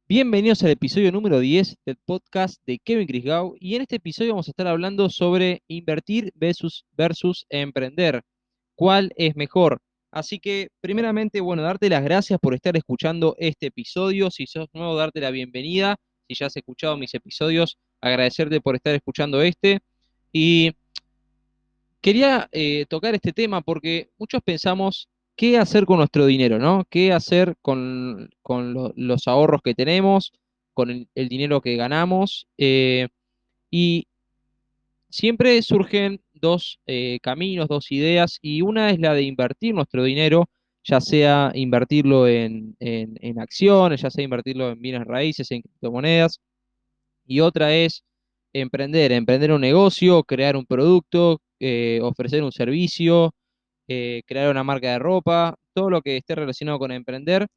Bienvenidos al episodio número 10 del podcast de Kevin Crisgau y en este episodio vamos a estar hablando sobre invertir versus emprender. ¿Cuál es mejor? Así que primeramente, bueno, darte las gracias por estar escuchando este episodio. Si sos nuevo, darte la bienvenida. Si ya has escuchado mis episodios, agradecerte por estar escuchando este. Y quería tocar este tema porque muchos pensamos qué hacer con nuestro dinero, ¿no? ¿Qué hacer con los ahorros que tenemos, con el dinero que ganamos? Y siempre surgen dos caminos, dos ideas, y una es la de invertir nuestro dinero, ya sea invertirlo en acciones, ya sea invertirlo en bienes raíces, en criptomonedas, y otra es emprender un negocio, crear un producto, ofrecer un servicio, crear una marca de ropa, todo lo que esté relacionado con emprender.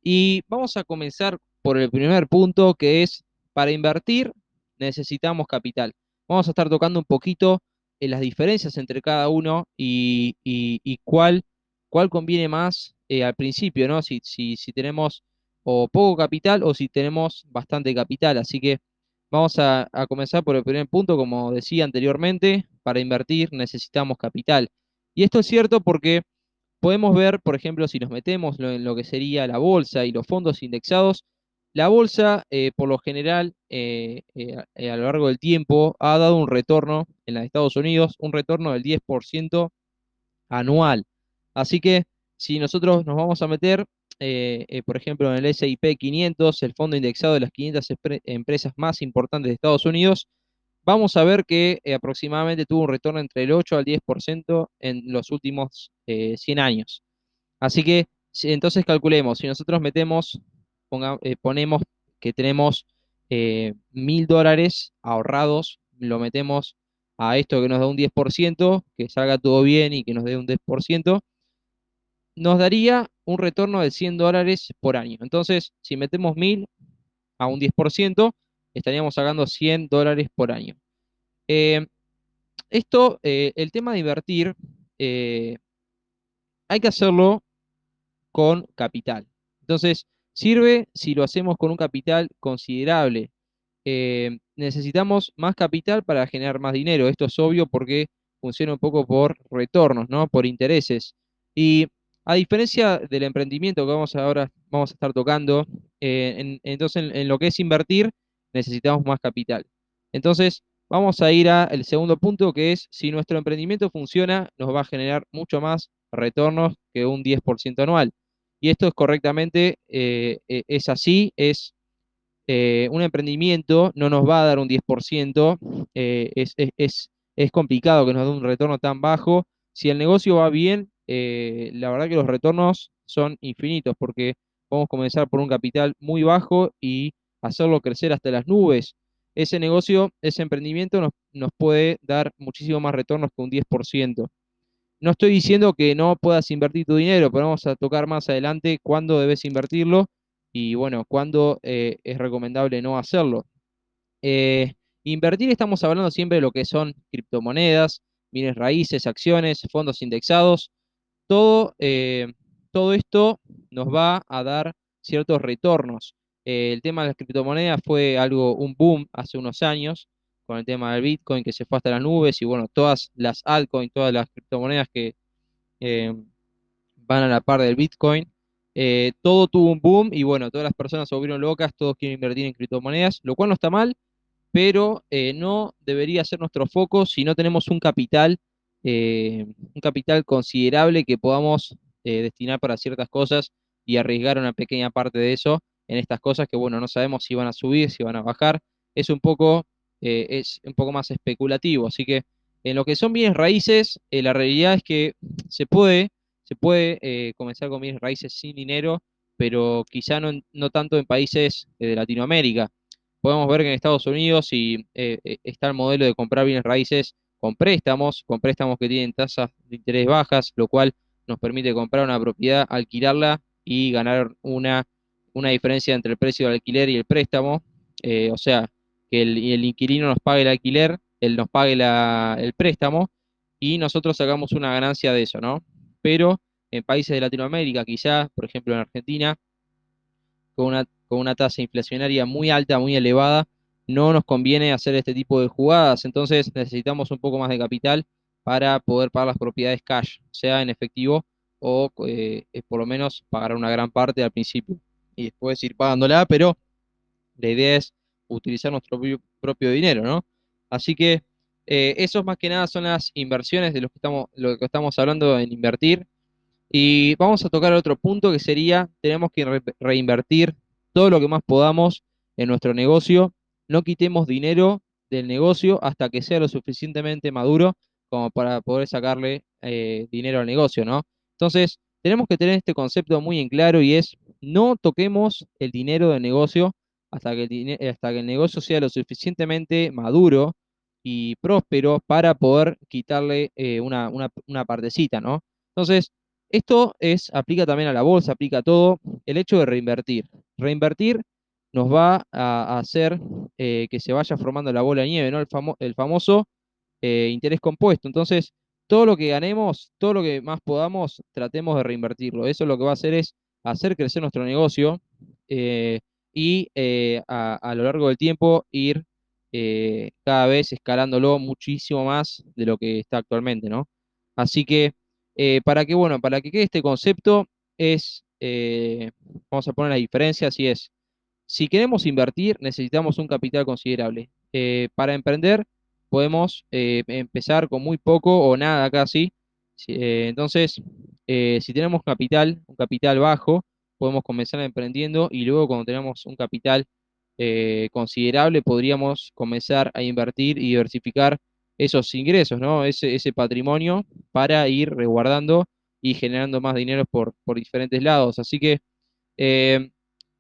Y vamos a comenzar por el primer punto, que es, para invertir necesitamos capital. Vamos a estar tocando un poquito las diferencias entre cada uno y cuál conviene más al principio, ¿no? Si tenemos o poco capital o si tenemos bastante capital. Así que vamos a comenzar por el primer punto, como decía anteriormente, para invertir necesitamos capital. Y esto es cierto porque podemos ver, por ejemplo, si nos metemos en lo que sería la bolsa y los fondos indexados, la bolsa, por lo general, a lo largo del tiempo, ha dado un retorno en los Estados Unidos, un retorno del 10% anual. Así que si nosotros nos vamos a meter, por ejemplo, en el S&P 500, el fondo indexado de las 500 empresas más importantes de Estados Unidos, vamos a ver que aproximadamente tuvo un retorno entre el 8 al 10% en los últimos 100 años. Así que entonces calculemos, si nosotros ponemos que tenemos $1.000 ahorrados, lo metemos a esto que nos da un 10%, que salga todo bien y que nos dé un 10%, nos daría un retorno de $100 por año. Entonces, si metemos 1.000 a un 10%, estaríamos sacando $100 por año. Eh, el tema de invertir, eh, hay que hacerlo con capital. Entonces, sirve si lo hacemos con un capital considerable. Necesitamos más capital para generar más dinero. Esto es obvio porque funciona un poco por retornos, ¿no? Por intereses. Y a diferencia del emprendimiento que ahora vamos a estar tocando, entonces en lo que es invertir, necesitamos más capital. Entonces, vamos a ir al segundo punto, que es, si nuestro emprendimiento funciona, nos va a generar mucho más retornos que un 10% anual. Y esto es correctamente, es así, un emprendimiento no nos va a dar un 10%, es complicado que nos dé un retorno tan bajo. Si el negocio va bien, la verdad que los retornos son infinitos porque podemos comenzar por un capital muy bajo y hacerlo crecer hasta las nubes. Ese negocio, ese emprendimiento nos puede dar muchísimo más retornos que un 10%. No estoy diciendo que no puedas invertir tu dinero, pero vamos a tocar más adelante cuándo debes invertirlo y bueno, cuándo es recomendable no hacerlo. Eh, Invertir, estamos hablando siempre de lo que son criptomonedas, bienes raíces, acciones, fondos indexados. Todo, todo esto nos va a dar ciertos retornos. El tema de las criptomonedas fue un boom hace unos años con el tema del Bitcoin que se fue hasta las nubes y bueno, todas las altcoins, todas las criptomonedas que eh, van a la par del Bitcoin. Todo tuvo un boom y bueno, todas las personas se volvieron locas, todos quieren invertir en criptomonedas, lo cual no está mal, pero no debería ser nuestro foco si no tenemos un capital considerable que podamos destinar para ciertas cosas y arriesgar una pequeña parte de eso en estas cosas que, bueno, no sabemos si van a subir, si van a bajar. Es un poco más especulativo. Así que en lo que son bienes raíces, la realidad es que se puede, se puede comenzar con bienes raíces sin dinero, pero quizá no tanto en países de Latinoamérica. Podemos ver que en Estados Unidos está el modelo de comprar bienes raíces con préstamos que tienen tasas de interés bajas, lo cual nos permite comprar una propiedad, alquilarla y ganar una diferencia entre el precio del alquiler y el préstamo. O sea, que el inquilino nos pague el alquiler, él nos pague el préstamo y nosotros sacamos una ganancia de eso, ¿no? Pero en países de Latinoamérica, quizás, por ejemplo en Argentina, con con una tasa inflacionaria muy alta, muy elevada, no nos conviene hacer este tipo de jugadas. Entonces necesitamos un poco más de capital para poder pagar las propiedades cash, sea en efectivo o por lo menos pagar una gran parte al principio y después ir pagándola, pero la idea es utilizar nuestro propio dinero, ¿no? Así que esos más que nada son las inversiones de lo que estamos hablando en invertir. Y vamos a tocar otro punto que sería, tenemos que reinvertir todo lo que más podamos en nuestro negocio. No quitemos dinero del negocio hasta que sea lo suficientemente maduro como para poder sacarle dinero al negocio, ¿no? Entonces, tenemos que tener este concepto muy en claro y es, no toquemos el dinero del negocio hasta que el negocio sea lo suficientemente maduro y próspero para poder quitarle una partecita, ¿no? Entonces, esto aplica también a la bolsa, aplica a todo. El hecho de reinvertir. Reinvertir nos va a hacer que se vaya formando la bola de nieve, ¿no? El famoso interés compuesto. Entonces, todo lo que ganemos, todo lo que más podamos, tratemos de reinvertirlo. Eso lo que va a hacer es hacer crecer nuestro negocio eh, y a lo largo del tiempo ir cada vez escalándolo muchísimo más de lo que está actualmente, ¿no? Así que, bueno, para que quede este concepto, vamos a poner la diferencia, así es. Si queremos invertir, necesitamos un capital considerable. Para emprender, podemos empezar con muy poco o nada casi. Entonces, si tenemos un capital bajo, podemos comenzar emprendiendo y luego cuando tenemos un capital considerable, podríamos comenzar a invertir y diversificar esos ingresos, ¿no? Ese patrimonio para ir resguardando y generando más dinero por diferentes lados. Así que eh,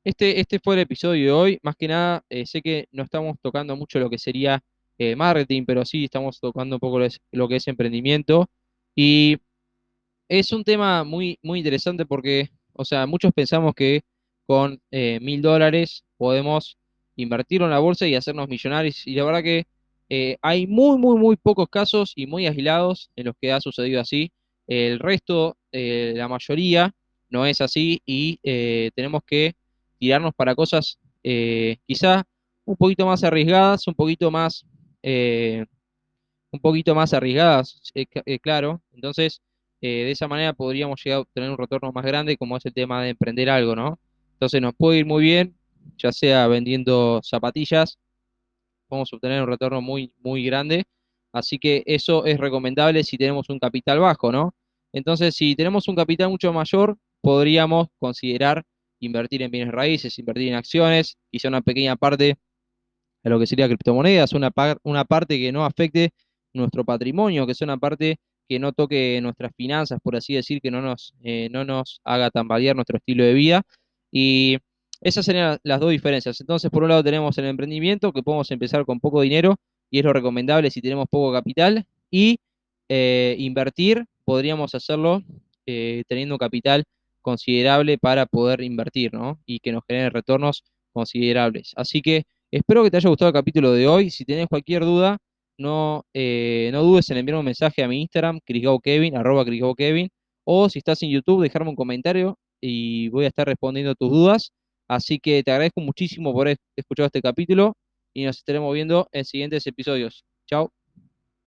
este fue el episodio de hoy. Más que nada, sé que no estamos tocando mucho lo que sería marketing, pero sí estamos tocando un poco lo que es emprendimiento. Y es un tema muy, muy interesante porque, o sea, muchos pensamos que con $1.000 podemos invertirlo en la bolsa y hacernos millonarios. Y la verdad que hay muy, muy, muy pocos casos y muy aislados en los que ha sucedido así. El resto, la mayoría, no es así y tenemos que tirarnos para cosas quizá un poquito más arriesgadas, eh, un poquito más arriesgadas, claro. Entonces, de esa manera podríamos llegar a obtener un retorno más grande, como es el tema de emprender algo, ¿no? Entonces, nos puede ir muy bien, ya sea vendiendo zapatillas, podemos obtener un retorno muy, muy grande. Así que eso es recomendable si tenemos un capital bajo, ¿no? Entonces, si tenemos un capital mucho mayor, podríamos considerar invertir en bienes raíces, invertir en acciones, quizá una pequeña parte a lo que sería criptomonedas, una parte que no afecte nuestro patrimonio, que sea una parte que no toque nuestras finanzas, por así decir, que no nos haga tambalear nuestro estilo de vida. Y esas serían las dos diferencias. Entonces, por un lado tenemos el emprendimiento, que podemos empezar con poco dinero, y es lo recomendable si tenemos poco capital, y invertir, podríamos hacerlo teniendo un capital considerable para poder invertir, ¿no? Y que nos genere retornos considerables. Así que espero que te haya gustado el capítulo de hoy. Si tenés cualquier duda, no dudes en enviarme un mensaje a mi Instagram, chrisgaukevin, @chrisgaukevin, o si estás en YouTube, dejarme un comentario y voy a estar respondiendo tus dudas. Así que te agradezco muchísimo por haber escuchado este capítulo y nos estaremos viendo en siguientes episodios. Chao.